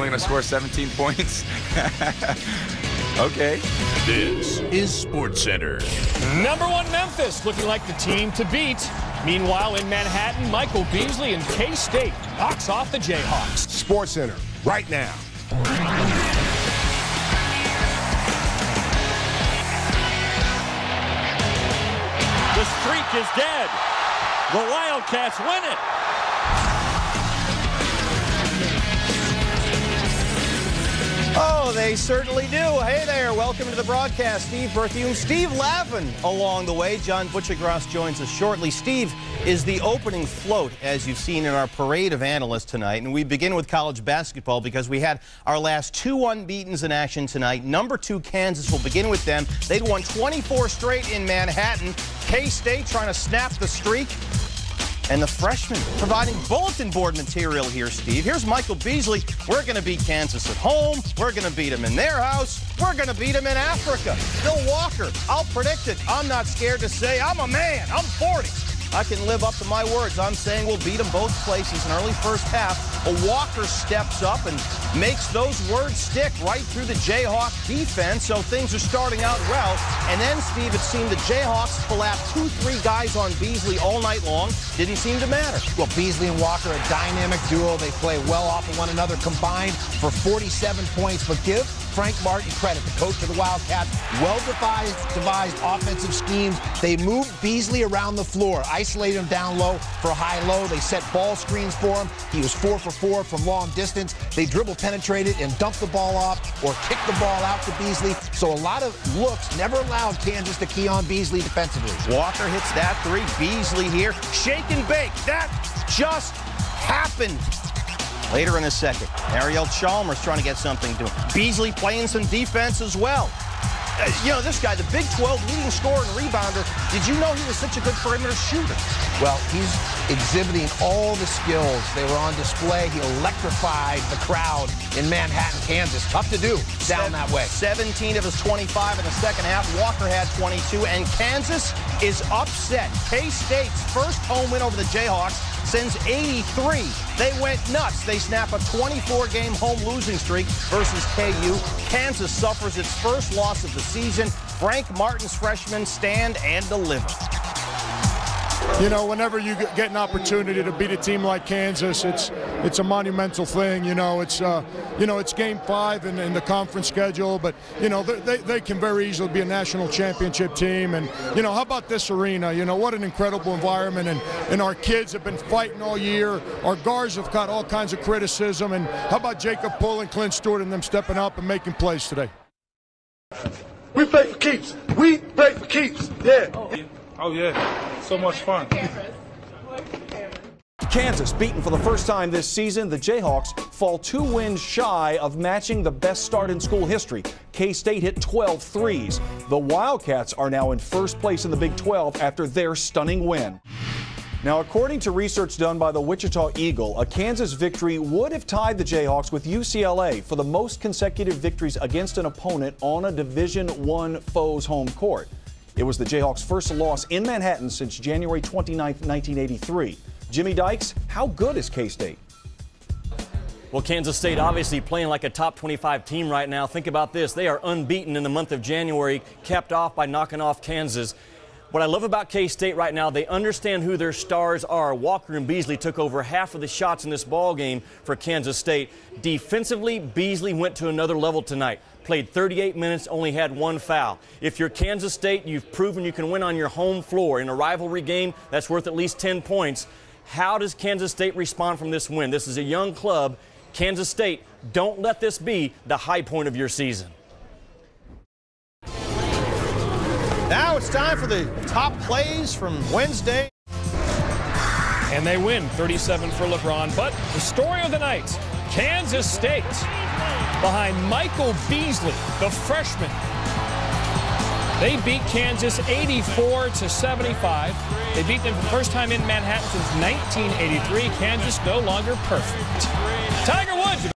only going to score 17 points? Okay. This is SportsCenter. #1 Memphis looking like the team to beat. Meanwhile, in Manhattan, Michael Beasley and K-State knocks off the Jayhawks. SportsCenter right now. The streak is dead. The Wildcats win it. Oh, they certainly do. Hey there, welcome to the broadcast. Steve Berthiaume, Steve Lavin along the way. John Butchergross joins us shortly. Steve is the opening float, as you've seen in our parade of analysts tonight. And we begin with college basketball because we had our last 2 unbeatens in action tonight. #2 Kansas, will begin with them. They'd won 24 straight in Manhattan. K-State trying to snap the streak. And the freshmen providing bulletin board material here, Steve. Here's Michael Beasley. We're going to beat Kansas at home. We're going to beat them in their house. We're going to beat them in Africa. Bill Walker, I'll predict it. I'm not scared to say I'm a man. I'm 40. I can live up to my words. I'm saying we'll beat them both places in early first half. Walker steps up and makes those words stick right through the Jayhawk defense, so things are starting out well. And then, Steve, it seemed the Jayhawks collapsed 2-3 guys on Beasley all night long. Didn't seem to matter. Well, Beasley and Walker, a dynamic duo. They play well off of one another, combined for 47 points. But give Frank Martin credit, the coach of the Wildcats. Well-devised offensive schemes. They moved Beasley around the floor, isolated him down low for high-low. They set ball screens for him. He was 4 for 4 from long distance. They dribble penetrated and dumped the ball off or kicked the ball out to Beasley. So a lot of looks never allowed Kansas to key on Beasley defensively. Walker hits that 3. Beasley here. Shake and bake. That just happened. Later in the second, Ariel Chalmers trying to get something to him. Beasley playing some defense as well. You know, this guy, the Big 12 leading scorer and rebounder, did you know he was such a good perimeter shooter? Well, he's exhibiting all the skills. They were on display. He electrified the crowd in Manhattan, Kansas. Tough to do down that way. 17 of his 25 in the second half. Walker had 22, and Kansas is upset. K-State's first home win over the Jayhawks since '83. They went nuts. They snap a 24-game home losing streak versus KU. Kansas suffers its first loss of the season. Frank Martin's freshmen stand and deliver. You know, whenever you get an opportunity to beat a team like Kansas, it's a monumental thing. You know, it's Game 5 in the conference schedule, but you know they can very easily be a national championship team. And you know, how about this arena? You know, what an incredible environment, and our kids have been fighting all year. Our guards have got all kinds of criticism, and how about Jacob Pull and Clint Stewart and them stepping up and making plays today? We play for keeps. We play for keeps. Yeah. Oh yeah, so much fun. Kansas beaten for the first time this season. The Jayhawks fall 2 wins shy of matching the best start in school history. K-State hit 12 threes. The Wildcats are now in first place in the Big 12 after their stunning win. Now, according to research done by the Wichita Eagle, a Kansas victory would have tied the Jayhawks with UCLA for the most consecutive victories against an opponent on a Division I foe's home court. It was the Jayhawks' first loss in Manhattan since January 29, 1983. Jimmy Dykes, how good is K-State? Well, Kansas State obviously playing like a top 25 team right now. Think about this. They are unbeaten in the month of January, capped off by knocking off Kansas. What I love about K-State right now, they understand who their stars are. Walker and Beasley took over half of the shots in this ball game for Kansas State. Defensively, Beasley went to another level tonight. Played 38 minutes, only had 1 foul. If you're Kansas State, you've proven you can win on your home floor. In a rivalry game, that's worth at least 10 points. How does Kansas State respond from this win? This is a young club. Kansas State, don't let this be the high point of your season. Now it's time for the top plays from Wednesday. And they win 37 for LeBron. But the story of the night, Kansas State behind Michael Beasley, the freshman. They beat Kansas 84-75. They beat them for the first time in Manhattan since 1983. Kansas no longer perfect. Tiger Woods.